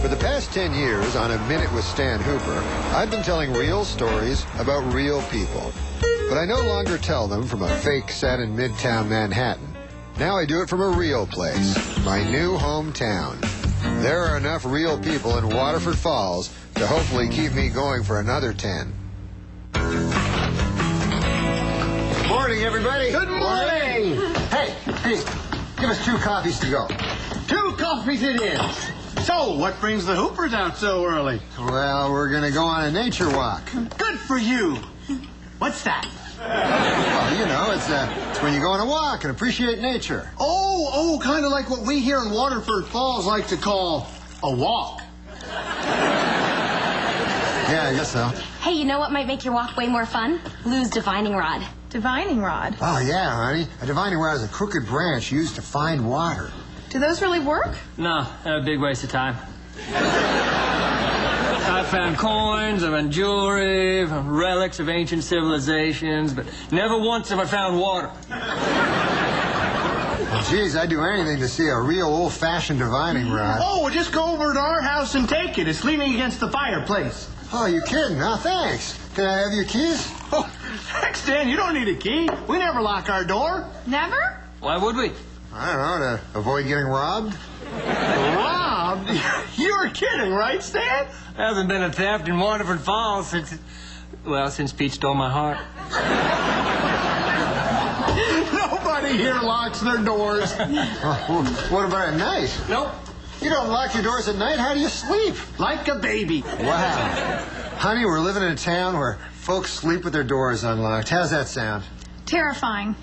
For the past 10 years, on A Minute with Stan Hooper, I've been telling real stories about real people. But I no longer tell them from a fake set in Midtown Manhattan. Now I do it from a real place, my new hometown. There are enough real people in Waterford Falls to hopefully keep me going for another 10. Good morning, everybody. Good morning. Hey, give us 2 coffees to go. 2 coffees it is. So, what brings the Hoopers out so early? Well, we're going to go on a nature walk. Good for you. What's that? Well, you know, it's when you go on a walk and appreciate nature. Oh, kind of like what we here in Waterford Falls like to call a walk. Yeah, I guess so. Hey, you know what might make your walk way more fun? Lou's divining rod. Divining rod? Oh, yeah, honey. A divining rod is a crooked branch used to find water. Do those really work? No, a big waste of time. I found coins, I found jewelry, relics of ancient civilizations, but never once have I found water. Well, geez, I'd do anything to see a real old-fashioned divining rod. Oh, well, just go over to our house and take it. It's leaning against the fireplace. Oh, you kidding? Oh, thanks. Can I have your keys? Oh, thanks, Dan. You don't need a key. We never lock our door. Never? Why would we? I don't know, to avoid getting robbed. Robbed? You're kidding, right, Stan? There hasn't been a theft in Waterford Falls since Pete stole my heart. Nobody here locks their doors. Oh, what about at night? Nope. You don't lock your doors at night? How do you sleep? Like a baby. Wow. Honey, we're living in a town where folks sleep with their doors unlocked. How's that sound? Terrifying.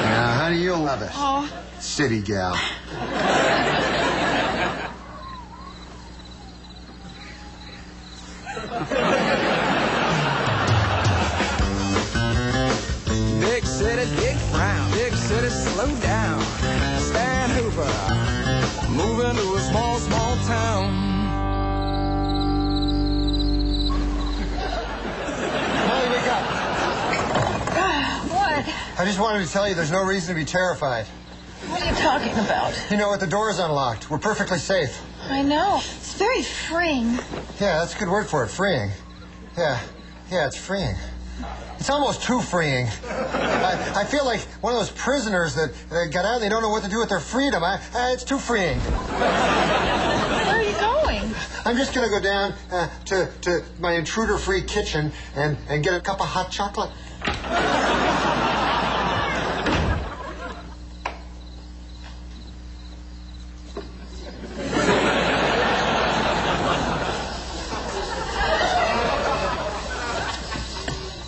Now, honey, you'll love it. Oh. City gal. Big city, big frown. Big city, slow down. Stan Hooper, moving to a small, small town. Molly, wake up. What? I just wanted to tell you there's no reason to be terrified. What are you talking about? You know what? The door's unlocked. We're perfectly safe. I know. It's very freeing. Yeah, that's a good word for it, freeing. Yeah, it's freeing. It's almost too freeing. I feel like one of those prisoners that got out and they don't know what to do with their freedom. It's too freeing. Where are you going? I'm just going to go down to my intruder-free kitchen and get a cup of hot chocolate.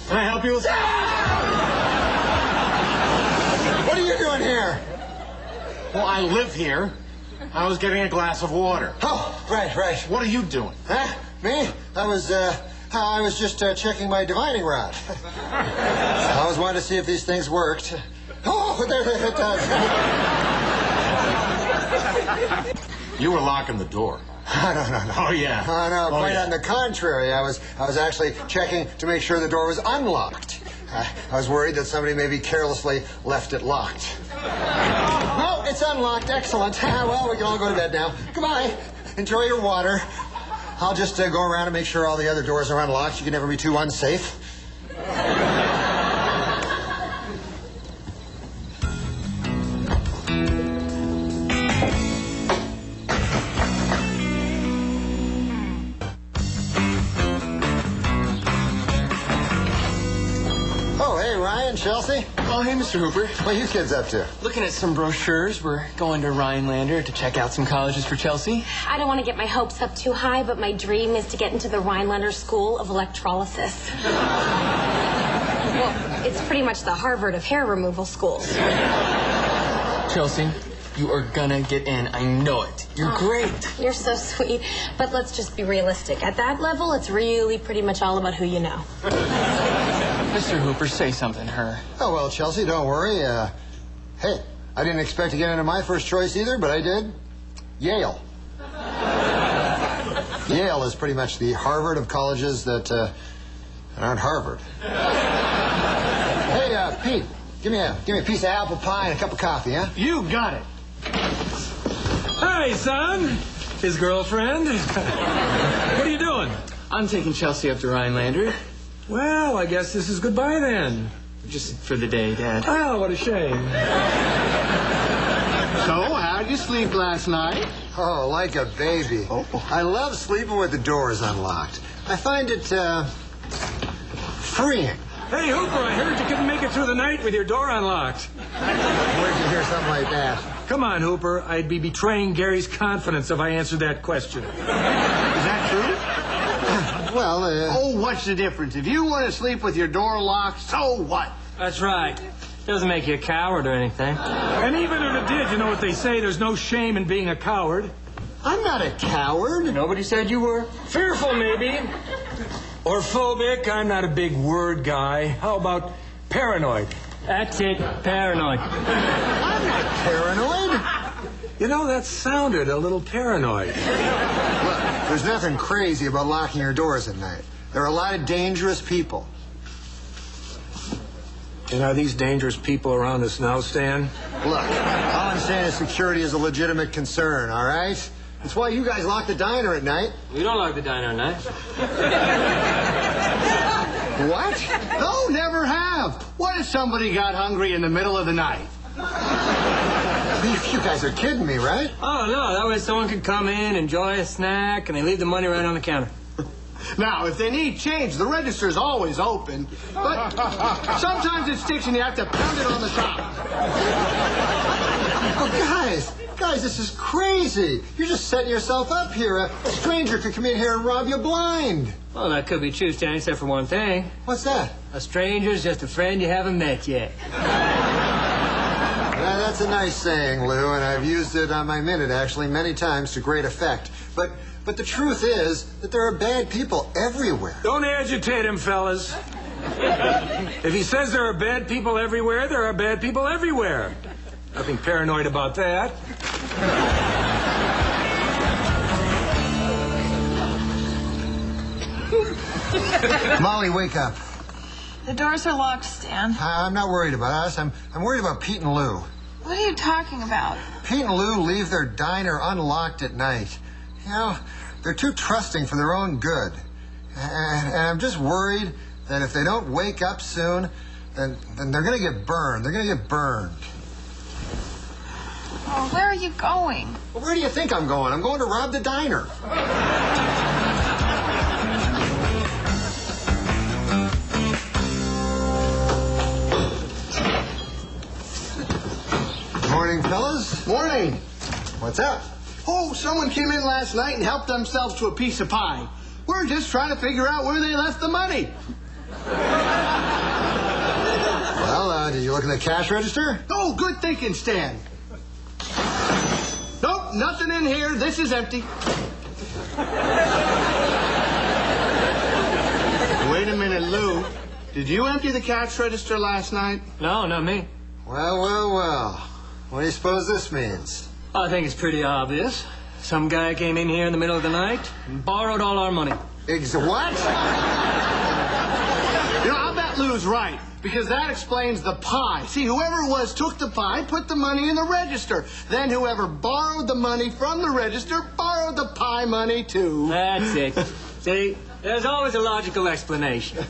Can I help you with that? What are you doing here? Well, I live here. I was getting a glass of water. Oh, right. What are you doing? Huh? Me? I was just checking my divining rod. I always wanted to see if these things worked. Oh, there it does. You were locking the door. No. Oh, yeah. No, quite on the contrary. I was actually checking to make sure the door was unlocked. I was worried that somebody maybe carelessly left it locked. No, it's unlocked. Excellent. Well, we can all go to bed now. Goodbye. Enjoy your water. I'll just go around and make sure all the other doors are unlocked. You can never be too unsafe. Oh, hey, Ryan, Chelsea. Oh, hey, Mr. Hooper. What are you kids up to? Looking at some brochures. We're going to Rhinelander to check out some colleges for Chelsea. I don't want to get my hopes up too high, but my dream is to get into the Rhinelander School of Electrolysis. Well, it's pretty much the Harvard of hair removal schools. Chelsea, you are gonna get in. I know it. You're great. You're so sweet. But let's just be realistic. At that level, it's really pretty much all about who you know. Mr. Hooper, say something to her. Oh, well, Chelsea, don't worry. Hey, I didn't expect to get into my first choice either, but I did. Yale. Yale is pretty much the Harvard of colleges that aren't Harvard. Hey, Pete, give me a piece of apple pie and a cup of coffee, huh? You got it. Hey, son. His girlfriend? What are you doing? I'm taking Chelsea up to Rhinelander. Well, I guess this is goodbye then. Just for the day, Dad. Oh, what a shame. So, how'd you sleep last night? Oh, like a baby. Oh. I love sleeping with the doors unlocked. I find it, freeing. Hey, Hooper, I heard you couldn't make it through the night with your door unlocked. Where'd you hear something like that? Come on, Hooper. I'd be betraying Gary's confidence if I answered that question. Is that true? Well, Oh, what's the difference? If you want to sleep with your door locked, so what? That's right. Doesn't make you a coward or anything. And even if it did, you know what they say, there's no shame in being a coward. I'm not a coward. Nobody said you were. Fearful, maybe. Or phobic. I'm not a big word guy. How about paranoid? That's it, paranoid. I'm not paranoid. You know, that sounded a little paranoid. Look, there's nothing crazy about locking your doors at night. There are a lot of dangerous people. And are these dangerous people around us now, Stan? Look, all I'm saying is security is a legitimate concern, all right? That's why you guys lock the diner at night. We don't lock the diner at night. What? No, never have. What if somebody got hungry in the middle of the night? You guys are kidding me, right? Oh, no, that way someone could come in, enjoy a snack, and they leave the money right on the counter. Now, if they need change, the register's always open. But sometimes it sticks and you have to pound it on the top. Oh, guys, this is crazy. You're just setting yourself up here. A stranger could come in here and rob you blind. Well, that could be true, Stan, except for one thing. What's that? A stranger's just a friend you haven't met yet. Well, that's a nice saying, Lou, and I've used it on my minute, actually, many times to great effect. But the truth is that there are bad people everywhere. Don't agitate him, fellas. If he says there are bad people everywhere, there are bad people everywhere. Nothing paranoid about that. Molly, wake up. The doors are locked, Stan. I'm not worried about us. I'm worried about Pete and Lou. What are you talking about? Pete and Lou leave their diner unlocked at night. You know, they're too trusting for their own good. And I'm just worried that if they don't wake up soon, then they're going to get burned. They're going to get burned. Oh, where are you going? Well, where do you think I'm going? I'm going to rob the diner. Morning, fellas. Morning. What's up? Oh, someone came in last night and helped themselves to a piece of pie. We're just trying to figure out where they left the money. Well, did you look in the cash register? Oh, good thinking, Stan. Nope, nothing in here. This is empty. Wait a minute, Lou. Did you empty the cash register last night? No, not me. Well. What do you suppose this means? I think it's pretty obvious. Some guy came in here in the middle of the night and borrowed all our money. What? You know, I'll bet Lou's right, because that explains the pie. See, whoever it was took the pie, put the money in the register. Then whoever borrowed the money from the register borrowed the pie money, too. That's it. See, there's always a logical explanation.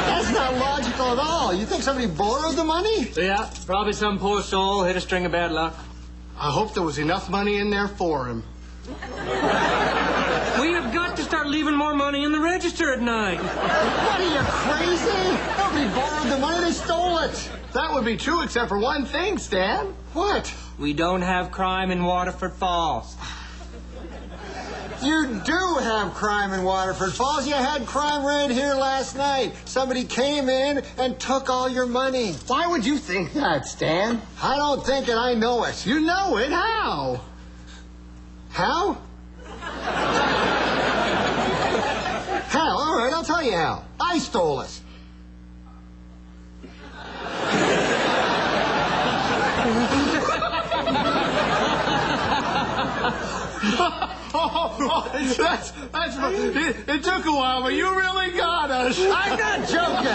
That's not logical at all. You think somebody borrowed the money? Yeah, probably some poor soul hit a string of bad luck. I hope there was enough money in there for him. We have got to start leaving more money in the register at night. What, are you crazy? Nobody borrowed the money, they stole it. That would be true except for one thing, Stan. What? We don't have crime in Waterford Falls. You do have crime in Waterford Falls. You had crime right here last night. Somebody came in and took all your money. Why would you think that, Stan? I don't think it, I know it. You know it. How? How? How? All right, I'll tell you how. I stole it. It took a while, but you really got us. I'm not joking.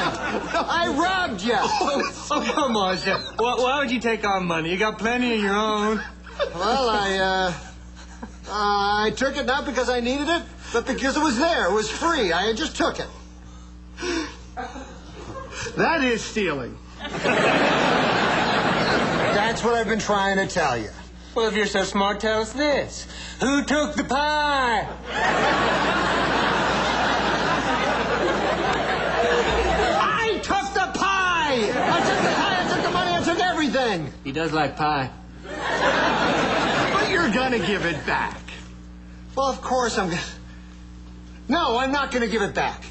I robbed you. Oh, come on, Chef. Why would you take our money? You got plenty of your own. Well, I took it not because I needed it, but because it was there. It was free. I just took it. That is stealing. That's what I've been trying to tell you. Well, if you're so smart, tell us this. Who took the pie? I took the pie! I took the pie, I took the money, I took everything! He does like pie. But you're gonna give it back. Well, of course I'm gonna... No, I'm not gonna give it back.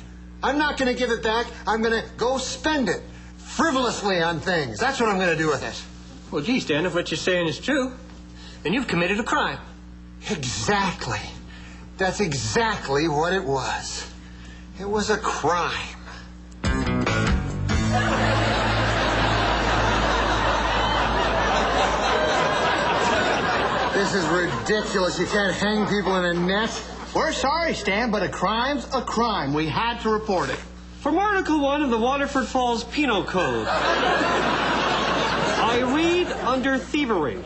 I'm not gonna give it back. I'm gonna go spend it frivolously on things. That's what I'm gonna do with it. Well, gee, Stan, if what you're saying is true, then you've committed a crime. Exactly. That's exactly what it was. It was a crime. This is ridiculous. You can't hang people in a net. We're sorry, Stan, but a crime's a crime. We had to report it. From Article 1 of the Waterford Falls Penal Code, I read under thievery.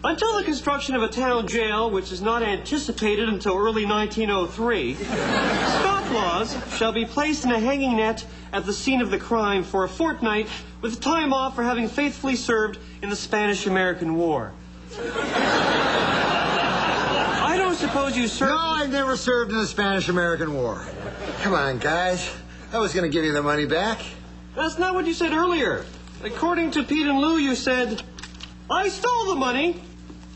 Until the construction of a town jail, which is not anticipated until early 1903, scofflaws shall be placed in a hanging net at the scene of the crime for a fortnight, with time off for having faithfully served in the Spanish-American War. I don't suppose you served... No, I've never served in the Spanish-American War. Come on, guys. I was going to give you the money back. That's not what you said earlier. According to Pete and Lou, you said, I stole the money.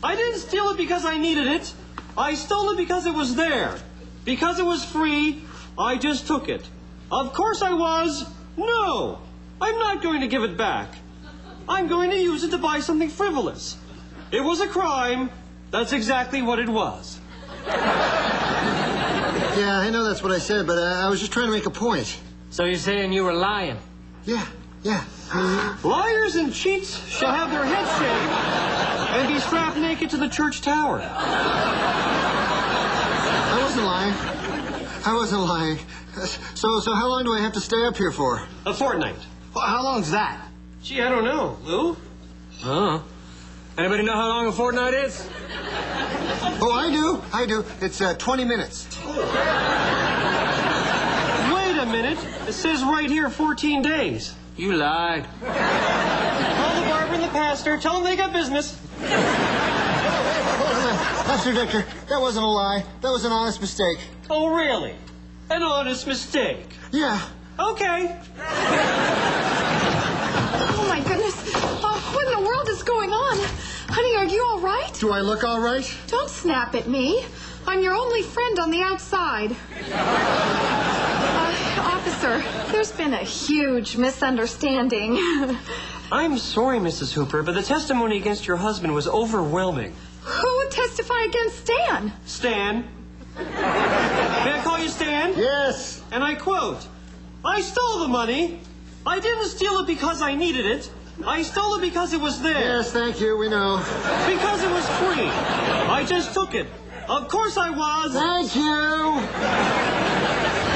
I didn't steal it because I needed it. I stole it because it was there. Because it was free, I just took it. Of course I was. No, I'm not going to give it back. I'm going to use it to buy something frivolous. It was a crime. That's exactly what it was. Yeah, I know that's what I said, but I was just trying to make a point. So you're saying you were lying? Yeah. Liars and cheats shall have their heads shaved and be strapped naked to the church tower. I wasn't lying. So how long do I have to stay up here for? A fortnight. Well, how long's that? Gee, I don't know. Lou? Oh. Anybody know how long a fortnight is? Oh, I do. It's 20 minutes. Wait a minute. It says right here 14 days. You lied. Call the barber and the pastor. Tell them they got business. Pastor Victor, that wasn't a lie. That was an honest mistake. Oh, really? An honest mistake. Yeah. Okay. Oh, my goodness. Oh, what in the world is going on? Honey, are you all right? Do I look all right? Don't snap at me. I'm your only friend on the outside. Officer, there's been a huge misunderstanding. I'm sorry, Mrs. Hooper, but the testimony against your husband was overwhelming. Who would testify against Stan? Stan. May I call you Stan? Yes. And I quote, I stole the money. I didn't steal it because I needed it. I stole it because it was there. Yes, thank you. We know. Because it was free. I just took it. Of course I was. Thank you.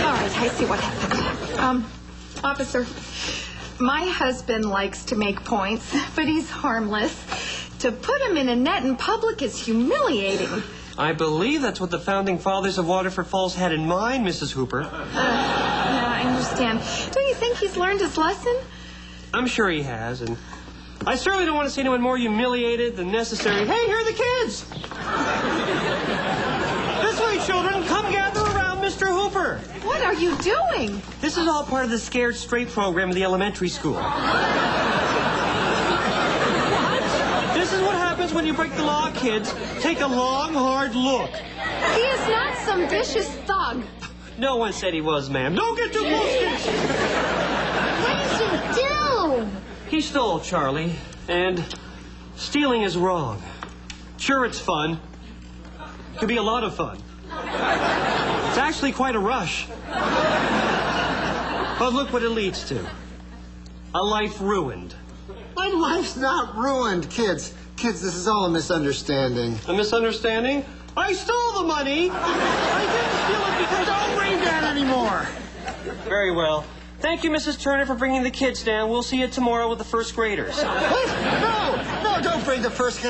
All right, I see what happened. Officer, my husband likes to make points, but he's harmless. To put him in a net in public is humiliating. I believe that's what the founding fathers of Waterford Falls had in mind, Mrs. Hooper. Yeah, I understand. Don't you think he's learned his lesson? I'm sure he has, and I certainly don't want to see anyone more humiliated than necessary. Hey, here are the kids! This way, children. Come gather around Mr. Hooper. What are you doing? This is all part of the Scared Straight program of the elementary school. This is what happens when you break the law, kids. Take a long, hard look. He is not some vicious thug. No one said he was, ma'am. Don't get too close, kids. What did you do? He stole, Charlie, and stealing is wrong. Sure, it's fun. It could be a lot of fun. It's actually quite a rush. But look what it leads to. A life ruined. My life's not ruined, kids. Kids, this is all a misunderstanding. A misunderstanding? I stole the money. I didn't steal it because... Don't read that anymore. Very well. Thank you, Mrs. Turner, for bringing the kids down. We'll see you tomorrow with the first graders. What? No, don't bring the first...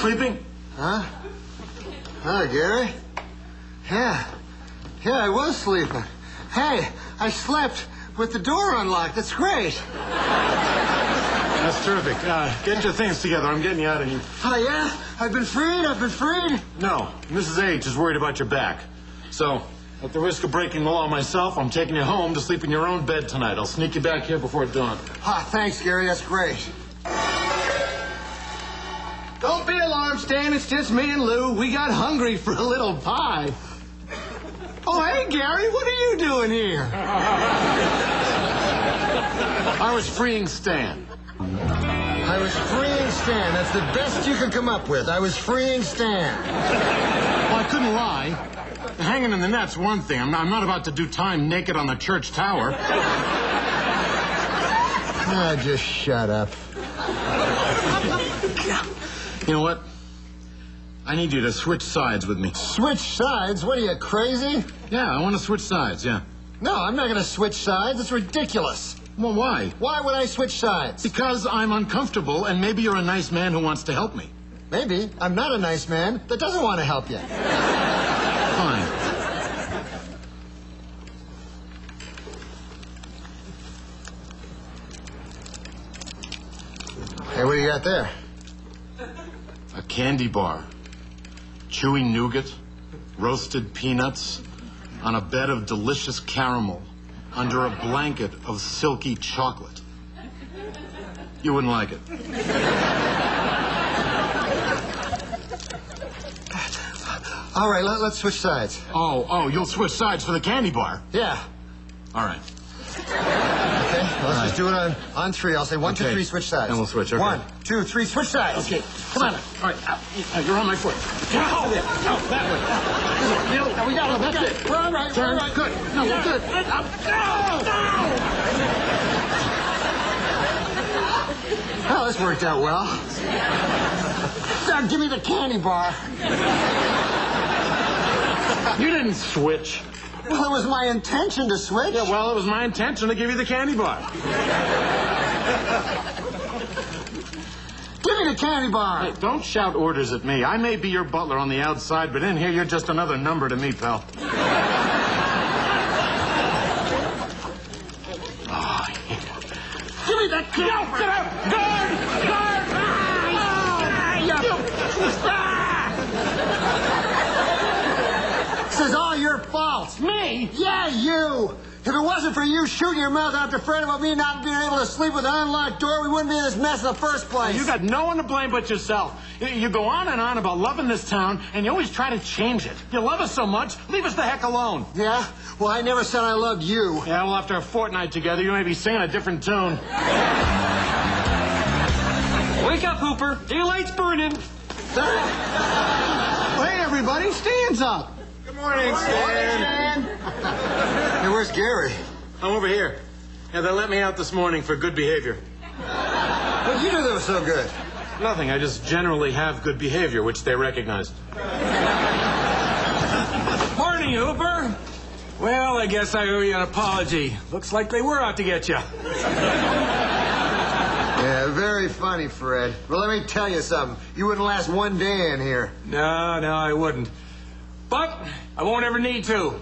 sleeping? Huh? Huh, Gary? Yeah, I was sleeping. Hey, I slept with the door unlocked. That's great. That's terrific. Get your things together. I'm getting you out of here. Oh, yeah? I've been freed? No, Mrs. H is worried about your back. So, at the risk of breaking the law myself, I'm taking you home to sleep in your own bed tonight. I'll sneak you back here before dawn. Ah, thanks, Gary. That's great. Don't be alarmed, Stan. It's just me and Lou. We got hungry for a little pie. Oh, hey, Gary, what are you doing here? I was freeing Stan. I was freeing Stan. That's the best you can come up with. I was freeing Stan. Well, I couldn't lie. Hanging in the net's one thing. I'm not about to do time naked on the church tower. Ah, just shut up. You know what? I need you to switch sides with me. Switch sides? What are you, crazy? Yeah, I want to switch sides, yeah. No, I'm not going to switch sides. It's ridiculous. Well, why? Why would I switch sides? Because I'm uncomfortable, and maybe you're a nice man who wants to help me. Maybe. I'm not a nice man that doesn't want to help you. Fine. Hey, what do you got there? A candy bar. Chewy nougat, roasted peanuts, on a bed of delicious caramel, under a blanket of silky chocolate. You wouldn't like it. All right, let's switch sides. Oh, you'll switch sides for the candy bar? Yeah. All right. Okay, let's just do it on three. I'll say 1, 2, 3, switch sides. And we'll switch, okay. 1, 2, 3, switch sides. Okay. Come on. All right, you're on my foot. That way. We got it. That's it. We're all right. Turn. We're all right. Good. No, we're good. Oh, this worked out well. Now, give me the candy bar. You didn't switch. Well, it was my intention to switch. Yeah, well, it was my intention to give you the candy bar. Give me the candy bar. Hey, don't shout orders at me. I may be your butler on the outside, but in here, you're just another number to me, pal. Oh, yeah. Give me that candy bar. Get up! Guard! This is all your fault. Me? Yeah, you. If it wasn't for you shooting your mouth out to Fred about me not being able to sleep with an unlocked door, we wouldn't be in this mess in the first place. You got no one to blame but yourself. You go on and on about loving this town, and you always try to change it. You love us so much, leave us the heck alone. Yeah? Well, I never said I loved you. Yeah, well, after a fortnight together, you may be singing a different tune. Wake up, Hooper. Daylight's burning. Hey, everybody, Stan's up. Good morning, Stan. Hey, where's Gary? I'm over here. Yeah, they let me out this morning for good behavior. What'd you do that was so good? Nothing. I just generally have good behavior, which they recognize. Morning, Hooper. Well, I guess I owe you an apology. Looks like they were out to get you. Yeah, very funny, Fred. Well, let me tell you something. You wouldn't last one day in here. No, I wouldn't. But I won't ever need to.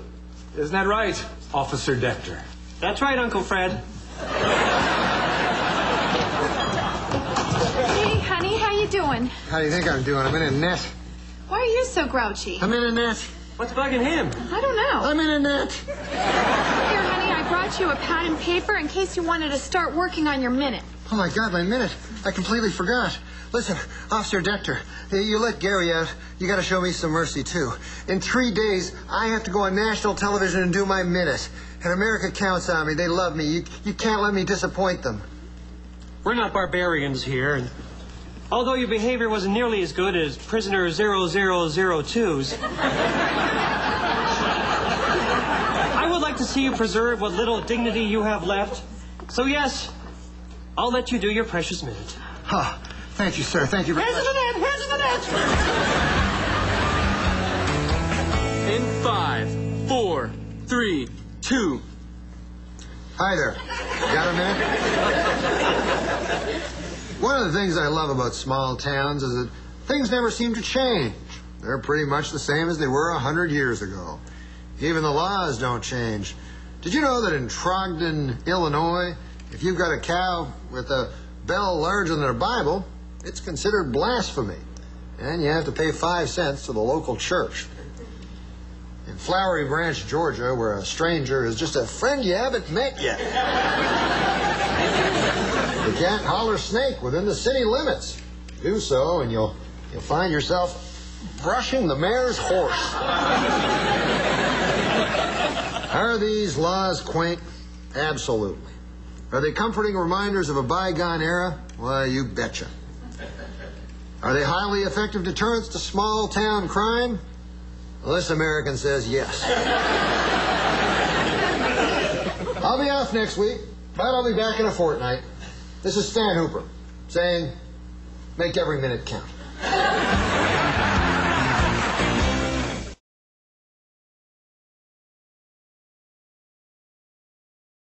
Isn't that right, Officer Dector? That's right, Uncle Fred. Hey, honey, how you doing? How do you think I'm doing? I'm in a net. Why are you so grouchy? I'm in a net. What's bugging him? I don't know. I'm in a net. Here, honey, I brought you a pad and paper in case you wanted to start working on your minute. Oh, my God, my minute. I completely forgot. Listen, Officer Dector, you let Gary out. You got to show me some mercy, too. In 3 days, I have to go on national television and do my minute. And America counts on me. They love me. You can't let me disappoint them. We're not barbarians here. And although your behavior wasn't nearly as good as prisoner 0002's, I would like to see you preserve what little dignity you have left. So, yes, I'll let you do your precious minute. Oh, thank you, sir. Thank you very much. Hands in the net! In 5, 4, 3, 2. Hi there. Got a minute? One of the things I love about small towns is that things never seem to change. They're pretty much the same as they were 100 years ago. Even the laws don't change. Did you know that in Trogdon, Illinois, if you've got a cow with a bell larger than a Bible, it's considered blasphemy, and you have to pay 5 cents to the local church. In Flowery Branch, Georgia, where a stranger is just a friend you haven't met yet, you can't holler snake within the city limits. Do so, and you'll find yourself brushing the mayor's horse. Are these laws quaint? Absolutely. Are they comforting reminders of a bygone era? Why, you betcha. Are they highly effective deterrents to small-town crime? Well, this American says yes. I'll be off next week, but I'll be back in a fortnight. This is Stan Hooper saying, make every minute count.